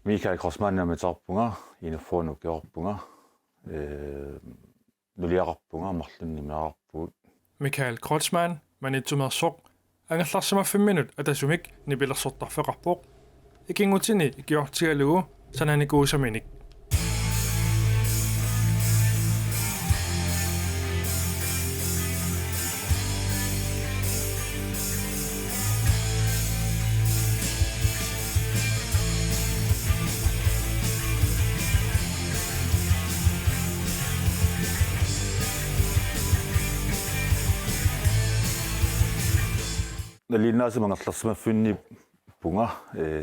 Mikael Grossmann-Namitarpunga inuffunu kiorpunga nuliaqarpunga marlunnimeaqarpugut Mikael Grossmann manitsumersoq angallarsiма 5 minut atasumik nipilersortarfeqarpoq ikingutini ikiortigalugu sananikuusaminik Naliinnaasuma angerlarsimaffinni punga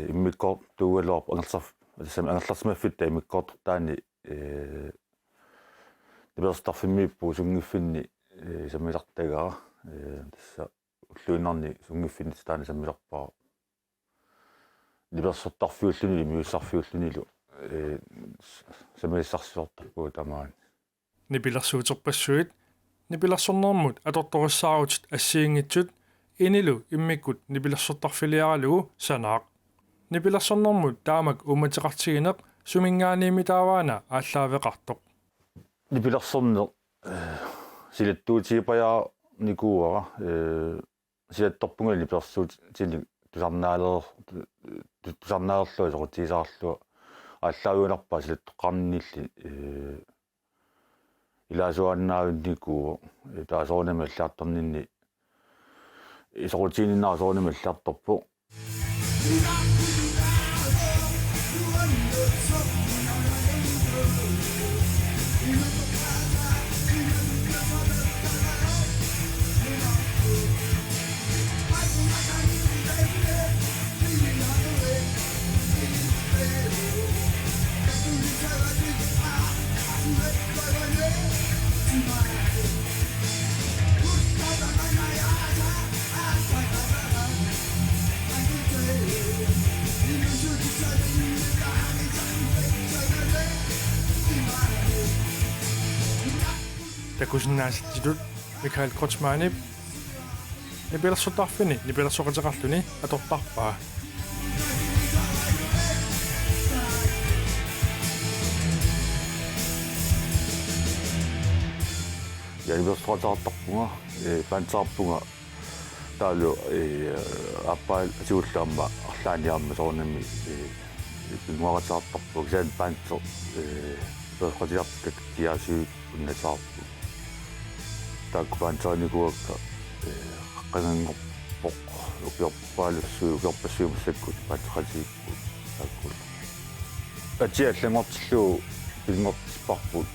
immikkoort tuugaluarp angerlarsimaffit taimikkoortortaani niperstarfimmiippu sungiffinni sammilartagara tassa ulluinarni sungiffinni taani sammilarpaa nipersortarfiulluni miussarfiullunilu samissarsisortarpuu tamaani nipilersuuterpassuit nipilersornermut atortorissaarut assiingitsut inilu immikkut nipilersortarfiliaralugu sanaaq nipilersornermut taamak umateqartigineq sumingaaniimi taawaana ааllaaveqartoq nipilersorner silattuutigipayaa nikuuara silattorpungali nipersuut tini tusarnaalerlua soqutigisaarlua ааллаавиунарпаа силаттоққарнилли илаасуаннаавинникуу таасоорнами аллаартарнинни исоқутиининнаа соорнами аллаартарпу takusinnaasittitut Mikael Grossmann nipilersortarfini nipilersoqateqarluni atortarpaa ja niperssortartarpunga pantsaarpunga taalu appaa siullaamma arlaaniaamma soornami pinguarasaartarpu kisan pantser perqatiartak tiaasiut unnasaarpu taakkupaantaanikuakka qaqqangangorpoq ukiorpassuumassakku paatqasiikku taakkul atiallangortillu pingortisparput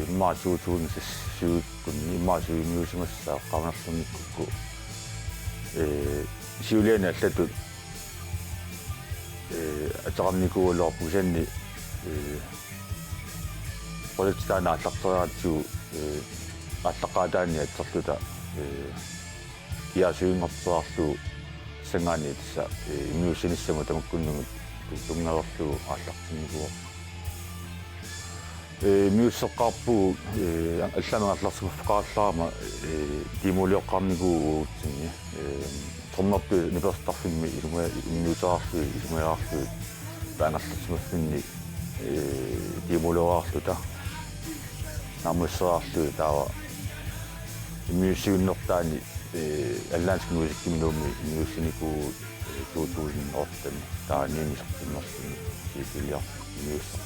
immaasuutuun sassiuikkun immaasuimiusimassaa qavanarlunnikkukku siuliani allatut атеқарникуулуарпу санни политикаана аллартариатсуу аллаққаатаани атсерлута иасуингортерарлу сангаани тасса имиусиниссаму тамаккуннугут тунгаверлу ааллартинникуа миуссеққарпу алламангарларсугуффеқааллаарма тимулиоққарникууутсинни тормерпи ниперстарфимми иммиутаарлу исумаарлу таангерларсимаффинни тимулуаарлута намуссераарлу таава иммиуссиуннертаани аллаанск муусиккиминуумми иммиуссиникуу 2008 тааниимисертиммерлуни сикилиар иммиусса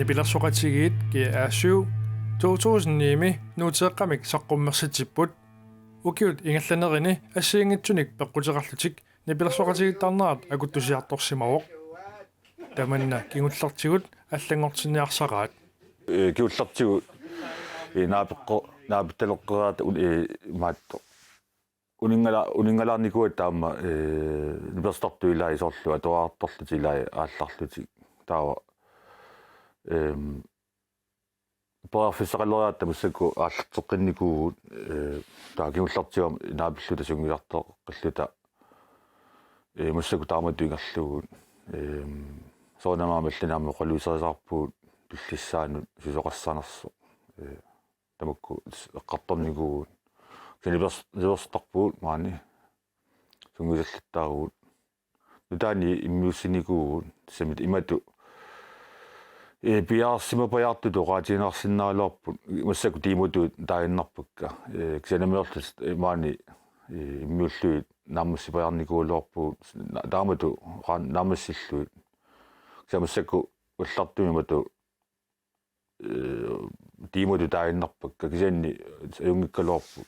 nipilersoqatigiit GR7 2009 nuuteeqqamik saqqummersitipput ukiut ingallanerini assiingitsunik peqquteqarlutik nipilersoqatigittarneraat akuttusiartorsimaroq таманна кигуллартигут аллангортинниарсараат kiullartigu naapittalоqqeraat maatto uningalarnikuat taama niperstartu ilaa isorlu atuaartorlut ilaa aallarluti taawa parafissaqalleriaatta mussakku aallarteqqinnikuu taa kiullartigu naapilluta sungilartoqqilluta mussakku taamatuingerlugu soonamaamallinaammo qaluiserisaarpuut пиллиссаанут сусоқассанерсо тамакку эққарторникуу силиберстарпуут маани сунгусаллаттаагуут нутаани иммиуссиникуу самит имату пиаарсимапаярту тоқаатинаарсиннаалуарпут массаку тимуту таиннарпакка ксенамерлус маани иммиуллуит нааммассипаярникуулуарпуут таамату наамассиллуит ксамассаку уллартумимату тимуту таиннарпакка кисианни юнгиккалуарпу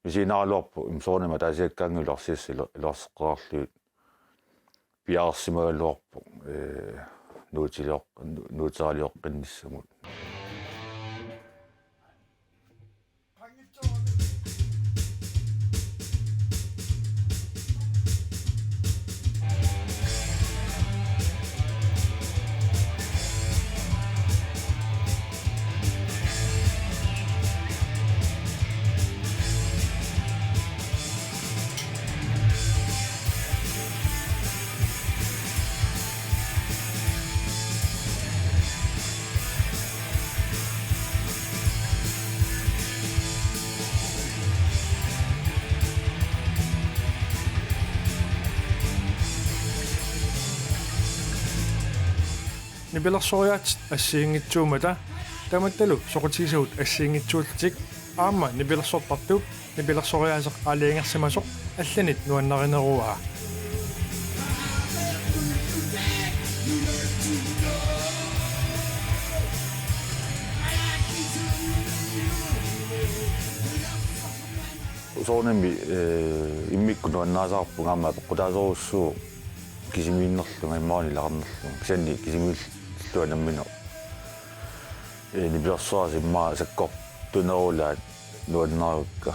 мисинаалуарпу имсоонама таасиаккаангуларсиасси иларсеққарарлуит пиаарсимагалуарпу нуутилиоққинниссамут нибелерсориаат ассиингитсуумата таматталу соқутигисагут ассиингитсуултик аама нибелерсортартук нибелерсориаасеқ аалиангерсимасоқ алланит нуаннаринеруаа соонами иммикку нуаннаасаарпу гаама пеққутаасоруссуу кисимииннерлунга иммаани ларнерлунга кисанни кисимииллуа наммино ниберсуас имма саккор тунерулаат нуаннаарукка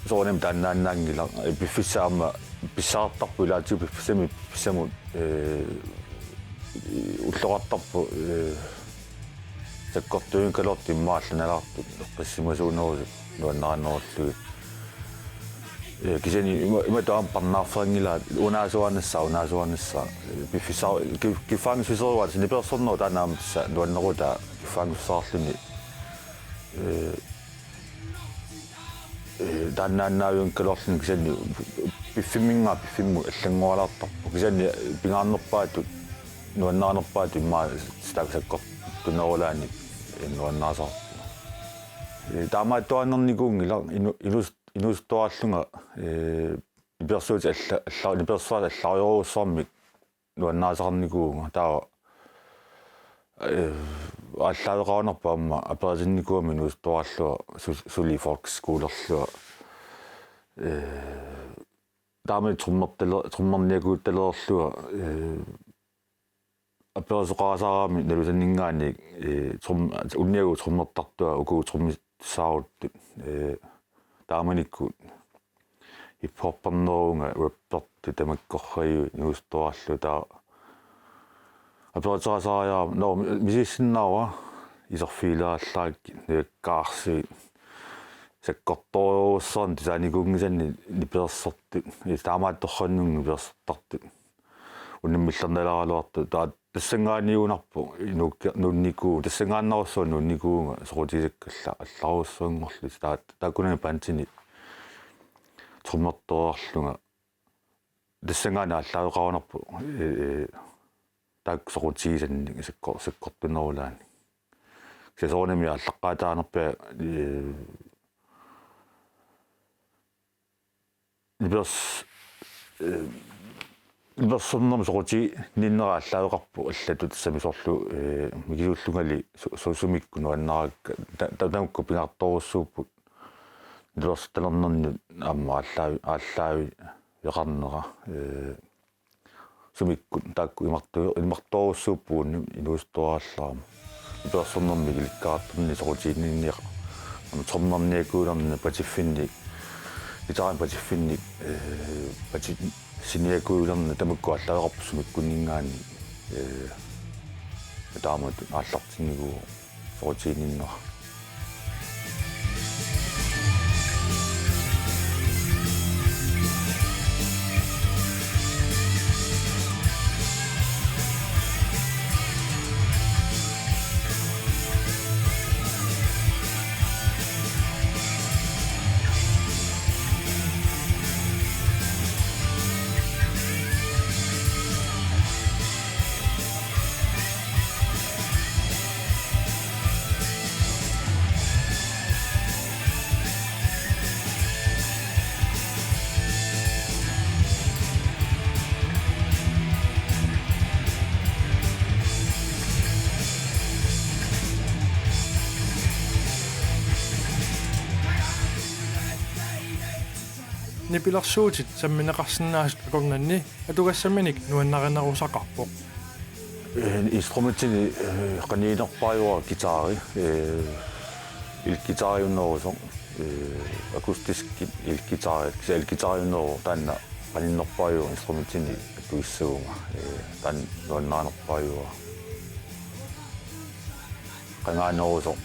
соонем таннааннаангила пиффисаама писсаартарпу илаатиу пиффисами писсамут уллоқартарпу саккор туинкалорти иммаалланалаартут эққиссимасуунерусут нуаннараннеруллугит кисани има таам парнаарферингила унаасуаннссаа пиффисаа кифангсисеруат синеперсорноо танаамса нуаннерута кифангуссаарлуни даннааннаавиун калорлун кисани пиффиммингаа пиффимму аллангуалаартарпу кисани пингаарнерпаатут нуаннаарнерпаату имма стаксаккор тунерулаани нуаннаасаарпу таамааттуаннерникуунгила инустуарлунга персуут алла персуат аллариоруссармик нуаннаасақарникуунга таа аллаавеқарнерпаама аперисинникуами инустуарлуа сули фолкскуулерлуа таамани труммерниакуутталеерлуа аперисоқарасаарами налусаннингаани унниагу труммертартуа укуу труммиссааруттут тааманикку иппорпарнерунга рэпперту тамаккорраю нуустуарлу таа аперисоқарасаариаа но мисиссиннаава исерфилааллаакки нуаккаарси саккорторууссан тисааникунгисанни ниперсерту таамаатторраннун ниперсертарту уннаммиллерналаралуарту таа тассангааниунарпу нунникуу тассангааннаруссуа нунникуунга сорутисаккалла алларуссуангорлу тааккунами пантини труммерторарлунга тассангаана аллаавеқарнарпу таак сорутисанни саккортунерулаани ксесоонами аллаққаатаарнерпа ниберс ниберсэрнэрми сорути ниннера аллаавеқарпу аллатут самисорлу мигиуллунгали сусумикку нуаннаракка тамакку пингарторуссууппут ниберсталернэрни аама ааллаави yaqarnera sumikkut taakku imartoorussuuppuunni inuustoraallaraama ipersornermi ilikkaartarni soqutiinniinniaq tornerniakuulerni patiffinni gitaren patiffinni pati siniakuulerni tamukku allaaqarpu sumikkunningaani taamut aallartinnigu soqutiinninnera nipilersuutit sammineqarsinnaasut akornanni atugassaminik nuannarinaruusaqarpoq instrumentini qaniinerpaajuar gitaari ilgitariunnerusoq akustisk ilgitari ilgitariunneru taanna qaniinnerpaajuar instrumentini tuissuunga taan nuannaanerpaajuar qangaanerusoq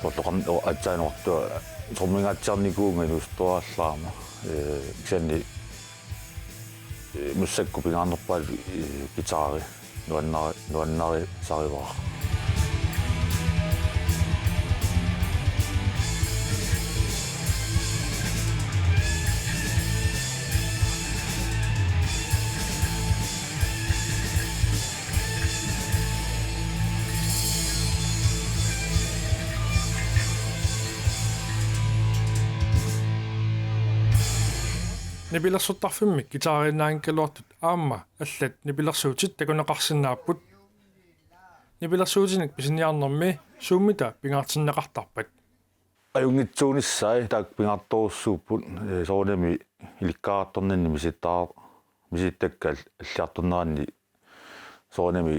tortoqarn atsaanорtua tormingaatiarnikuunga inuustoraallаарma kisanni mussakku pingaarnerpaal gitaari nuannari sarivara nipilersortarfimmik gitaariinnaankaluartut aamma аллат nipilersuutit takuneqarsinnaapпут nipilersuutinik pisiniarnermi suumita pingaartinneqartarpat ajungitsuunissai taak pingaartorussuupput soornami ilikkaartornanni misittakka аллиарторнеранни soornami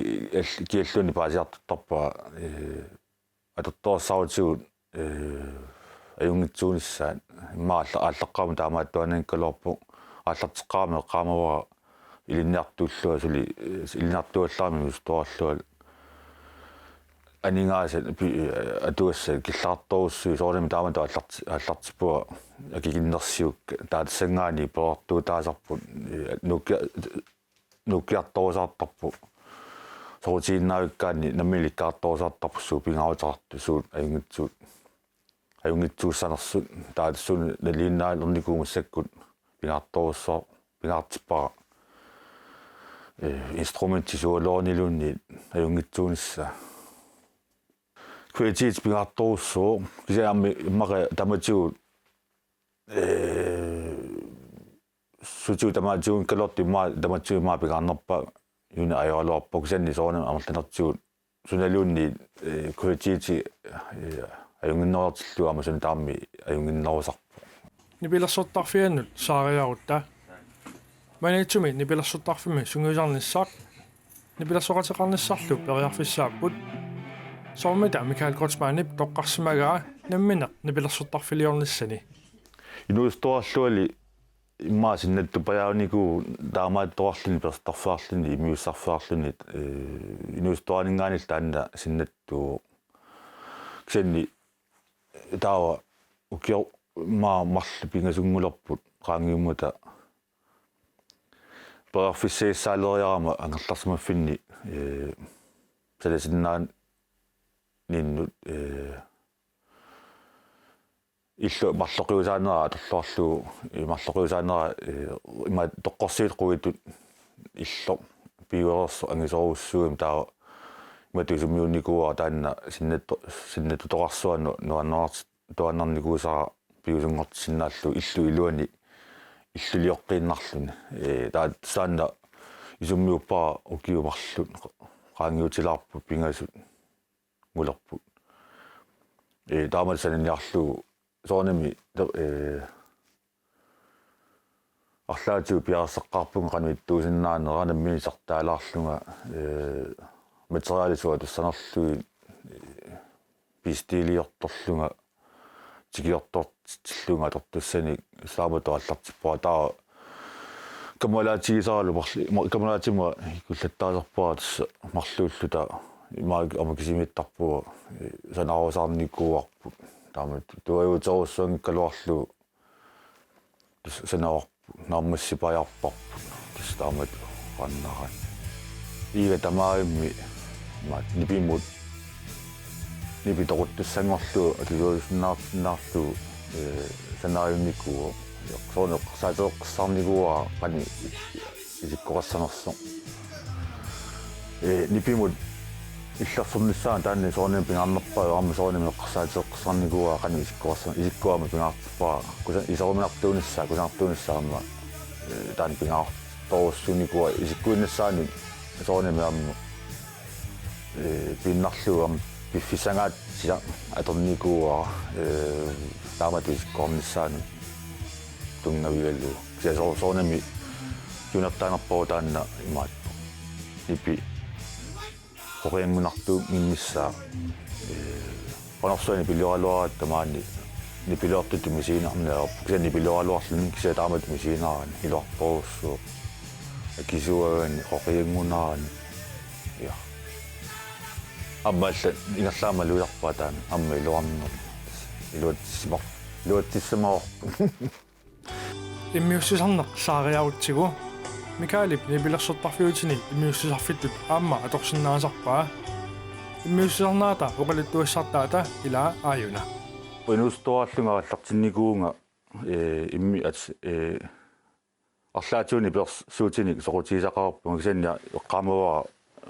kialluunni paasiartuttarpaa atortorassarutigut ajungitsuunissaat imma aalleqqaama taamaattuanankkalorpu aallarteqqaama eqqaamavara ilinniartuullua suli ilinniartuallaarmi ustoarlual aningaasa atugassa killaartorussui soornami taamatu aallartipua akikinnersiuk taatassangaani porortuu taasarput nukkiartorusaartarpu sorutiinnaavikkaanni nammilikkaartorusaartarpussuu pingarutartu suut ajungitsuussanersut taatassuun naliinnaalernikuumassakkut pingaartippara instrumentisuuloornilunni ajungitsuunissa kvalitet pingaartorussuu kisiaammi immaqa tamatigut sutiu tamatigun kalorti imma tamatigun imma pingaarnerpa yuna ajoaluarpu kisanni soornam amerlanertigut sunaluunni kvaliteti ajunginnertilluama sun taammi ajunginnerusarpu nipilersortarfiannut saariarutta manitsumi nipilersortarfimi sunguisarnissaaq nipilersoqateqarnissarlu periarfissaapput soormita Michael Grotsmanip toqqarsimagaa nammineq nipilersortarfiliornissani inuustoarluali imma sinnattu pajauniku taamaattoarluni perstarfaarluni imiussarfaarluni inuustoaningaanil taanna sinnattu kisanni taawa ukior marlu pingasungulorput qaangiummuta periarfisseissaалериарама анgerlarsimaffinni саласиннаан ninnut illu marloqiusaanera atorluarlu marloqiusaanera ima toqqorsiit quitut illo piuererso angisoruussuum taa imatuisumiunnikuua taanna sinnattu toqarsuannu nuannernikuusaa piusungortissinnaallu illu iluani illulioqqiinnarluni taa saanna isummiuppaa ukiumarlut qaangiutilaarput pingasut ngulerput taamat saniniarlu soornami арлаатиу пиарсеққарпунга кануиттуусиннаанеранамми сартаалаарлунга материалисуа туссанерлуи пистилиорторлунга тигиортортиллунга тортуссани саамату аллартиппуа таа камалаатигисаалу камалаатима икуллаттаасарпаа тасса марлууллута имаа амакисимиттарпуа санаарусаарникууарпут таамат туаюутеруссуанги калуарлу санаар нааммассипаярпарпут тас таамат qannara иiga тамаимми мат нипимут нипиторуттуссангорлу акигуусиннаартиннаарлу санааюнникуу соонеқсаатеққарсарникуа qani исиккорассанерсо нипимут иллерсорнissaан таанни соонем пингаарнерпаа аама соонем эққарсаатеққарсарникуа qani исиккуама пингаартарпаа куса исоруминартуунissaa кусаартуунissaама таан пингаартооссуникуа исиккуиннассаани соонем аама пиннарлуам пиффисангаат сиа аторникуа таамату исиккорнissaани тунгавигаллу кисасоо соонеми юнертаанерпоо таанна имаат ипи хориангунартуу миннissaa панорсуани пилиоралуараат тамаани нипилиортут мисиинарнеа киса нипилиоралуарлун киса таамат мисиинаарани илуарпоруссуу акисуаани хориангунаани я аммалла ингерлаама луярпаа таана амма илуарнер илуатсимаа иммиуссисарнеқ саариаутсигу Mikaelip нипилерсортарфиутини иммиуссисарфиттут аама аторсиннаасарпаа иммиуссисарнаата оқалиттуассартаата илаа ааюна уинустоаллунгааллартинникуунга имми ат арлаатууни персуутиник сорутигисақарпунга кисанна эққамуа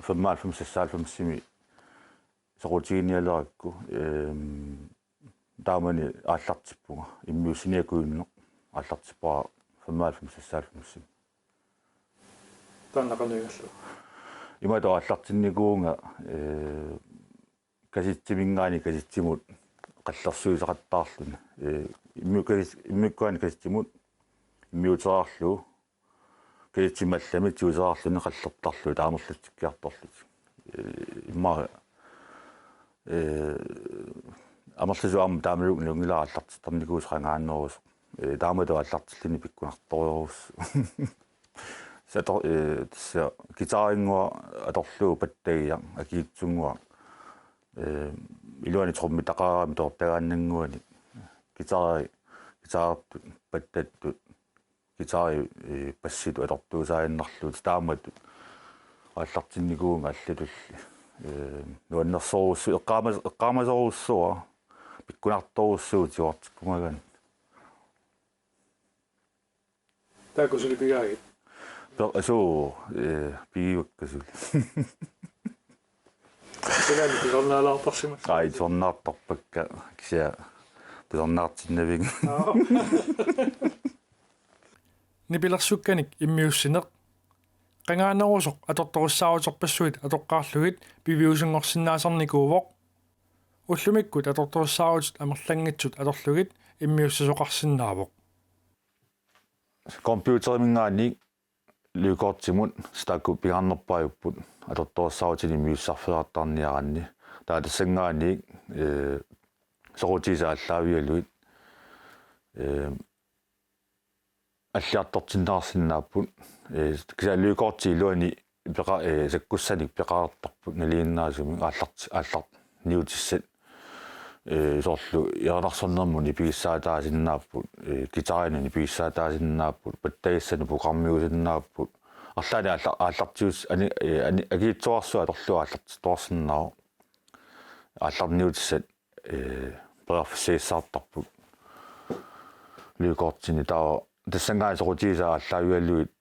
95-96 сорутигиниалеракку таамани ааллартиппунга иммиуссиниакуинне ааллартиппаа 95-96 таннақануигаллу имата ааллартинникуунга каситтимингаани каситтимут қаллерсуисақаттаарлуна иммиккуани каситтимут иммиутераарлу каситтималлами тиусаарлуна қаллертарлу таамерлутиккиарторлут имма амерлусуарма таамалук нунгилаа ааллартитарникуусрангааннерус таамату ааллартиллини пиккунарторюрус сатор тсса гитарингуа аторлуу паттагиа акиитсунгуа илуани троммитақарами тортагааннангуани гитаарту паттатту гитари пасситу атортуусаиннарлуут таамату ааллартинникуунга аллатулли нуаннерсоруссу эққаамасоруссуа пиккунарторуссуу тиуартиккумаган таакусулипигаагит асуу пигиваккасул Segali pisarnaalaartarsimat. Ai sornaartarpakka kisia pisarnaartinnavig. Nipilersukkanik immiussineq qangaanerusoq atortorussaaruterpassuit atoqqaarlugit piviusungorsinnaasarnikuuvoq уллумиккут аторторуссаарут амерлангитсут аторлугит иммиуссасоқарсинаавоқ компьютеримингаани люкортимут стаку пигарнерпаажуппут аторторуссаарутини иммиуссарфеартарниаранни таатассангаани сорутиса аллаавиалуит аллаартортиннаарсинааппут киса люкорти илуани пеқа саккуссаник пеқаартарпут налииннаасуми аалларт ниутиссат соорлу яанарсорнэрмуни пигиссаатаасиннааппут гитаринуни пигиссаатаасиннааппут паттагиссани программиусиннааппут арлаани ааллартиус ани агиитсуарсуа аторлуа ааллартиторсиннаа аалларниутиссат профессиссаартарпут люкортини таа тассангаа сорутиса аллаавиаллуит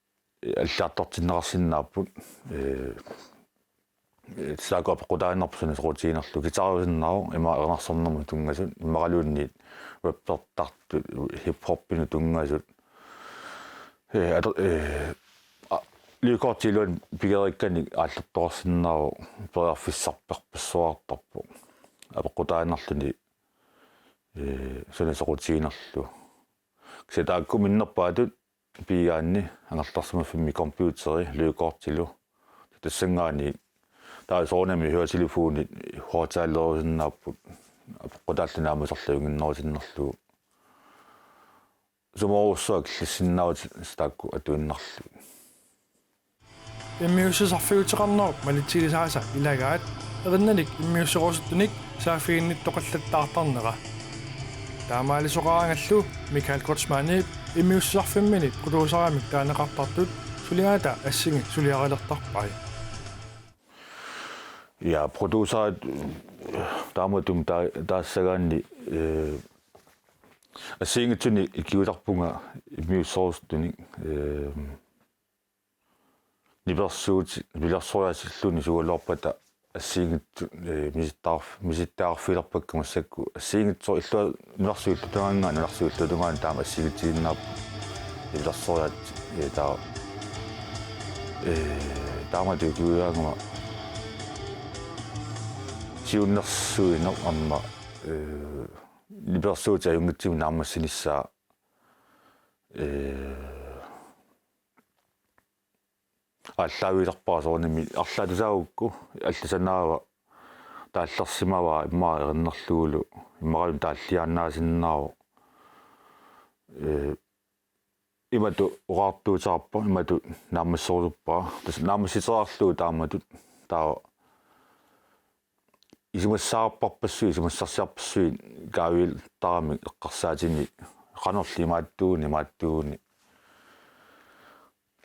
аллаартортиннеқарсинааппут сагоп қудаанерпсуна сорутиинерлу гитаруусиннаа има ернарсорнэрму тунгасут иммаралуунниит вебпертарту хип-хоппину тунгасут люкортилуун пигериккани аалларторсиннааву перфиссарперпассуартарпу апеққутаанерлуни суна сорутиинерлу кисатаакку миннерпаатут piigaanni angertarsumaffimmi computeri lyukortilu тассангаани таа соонами høretelefooni хуатааллерусиннааппут апоққутааллунаамасарлугиннерусиннерлу суморуссуак лиссиннаут стаакку атуиннарлу иммиуссисарфигутеқарнеруп малитсигисааса илагаат эриннаник иммиуссерусуттуник саафигинниттоқаллаттаартарнера таамаалисоқарангаллу Михаил Крeutzmann иммиуссисарфиммини продуусарамик таанеқартартут сулигаата ассиги сулиаралертарпай ja producer тааматум таассагаанни ассингитсуни икиутарпунга иммиуссорустуни ниверсуут вилерсориасиллуни сугаллорпата ассингитсу миситтаарфилерпаккамассакку ассингитсо иллуа нерсуиллутунгаангаа нерсуиллутунгаан таама ассигитсииннаап вилерсориат таа таамату киуяангама сиуннерсуинер амма либерсуутаа юнгитсиму наамассиниссаа аллаавилерпаа соорними арлаатусаагукку алласанаава тааллерсимаваа иммаа ериннерлугулу иммаралун тааллиааннаасиннааву имату ураартуутаарпа имату наамассооруппаа тас наамасситераарлуу тааматут таа исумассаарпарпассуи исумассарсиарпассуи каавил тарами эққарсаатини қанерли мааттууни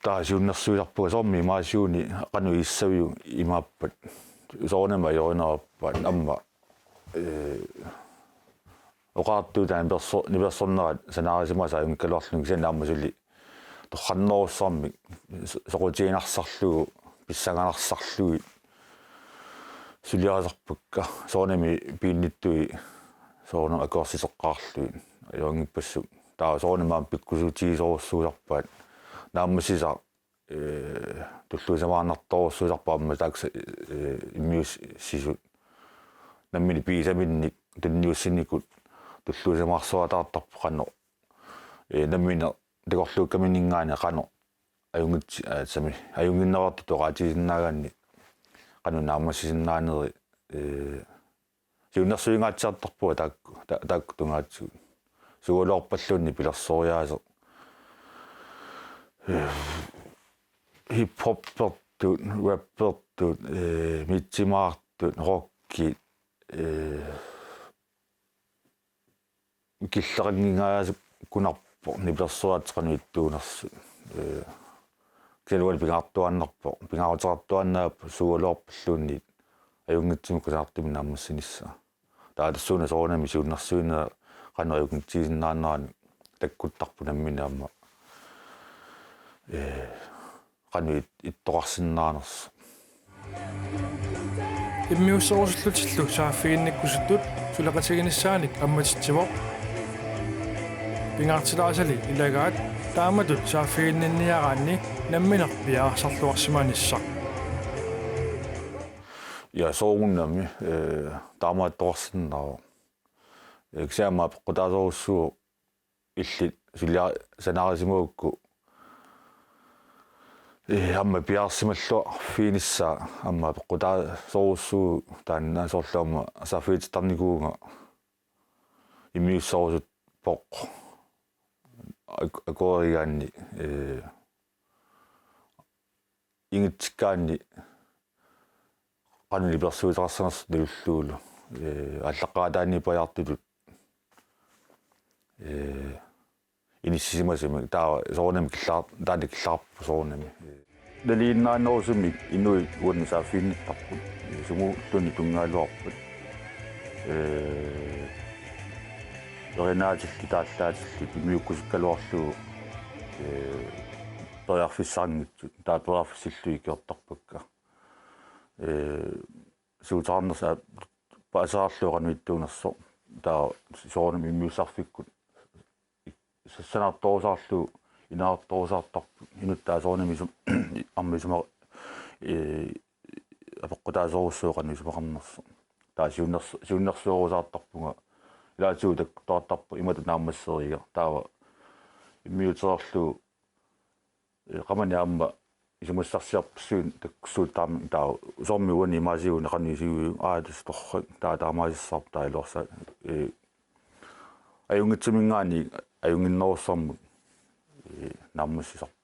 таа сиуннерсуиларпуга сорми маасиуни қану иссавиу имааппат соорнама йоринераппаат амма оqaartuutaan niversornerat sanaarisimasaa yunkkaluarlungi sanaammasuli torrannerussarmi soqutiinarsarlugu pissanganarssarlugi suliarasarpukka soornami piinnittui soornam akorsiseqqaarlui ajoongippassu taa soornamaam pikkusuutigisorussuusarpaat naammasisa tulluisamaarnartorussuusarpaamma taaksa immius sisut nammini piisaminnik tunniussinnikut tulluisamaarsuataartarpu qano nammina takorluukkaminningaani qano ajungit sami ajunginnerartu toqaatisinnaagaanni qanu naammassisinnaaneri siunnersuingaatsaartarpua taakku tungaatsu suguloorpalluunni pilersoriaase hip hop rappertut mitsimaartut rockki киллерангингаасу кунарпо нипилерсуаатеқану иттуунерсу келуал пингаартуаннарпо пингаарутерартуаннааппу сугулоорпаллуунни аюнгитсиму кусаартими нааммассинисса таатассууна соонами сиуннерсуина канериугнитсигисиннааннерани таккуттарпу намминаама кану иттоқарсиннаанерс иммиуссерусуллутиллу сааффигинниккусуттут сулақатигиниссааник амматитсивоқ пингаартилаасали илагаат тааматут сааффигиннинниараанни намминер пиаарсарлуарсимааниссақ я соогуннами таамаатторсиннаа экзаама пеққутаасоруссуу илли сулиа санаарисимуукку амма пиарсималлуа финисса амма пеққутаа соруссуу тааннаасоорлуама саафиитарникуунга иммиуссорусут поқ акоригаанни ингитсиккаанни qanuli persuuterarsaners nulluulu аллаққаатаани паяртутут иниссимасими таа соорнами киллаар таани киллаарпу соорнами далииннаанерусуми инуи уанни сааффиинниттарпут суму туни тунгаалуарпут ренаатилли тааллаатилли имиуккусиккалуарлугу тоярфиссаангитсут таа тоярфиссиллуи киортарпакка суутаарнерса паасаарлуорануиттуунерсо таа соорнами иммиуссарфиккут сассанаарторусаарлу инаартторусаартарпу инуттаа соорнами армисума апеққутаасоруссуоқану сумақарнерсо таа сиуннерсуорусаартарпунга илаатиу тактоартарпу имату нааммассерига таава иммиутерерлу qamani amma isumassarsiarpsuun taksuuttaarmi taa usormiuani maasiuuni qanisiuiu aatas torra taamaasissarp tailorsa ajungitsiminggaani ajunginnerussarmut naammassisarp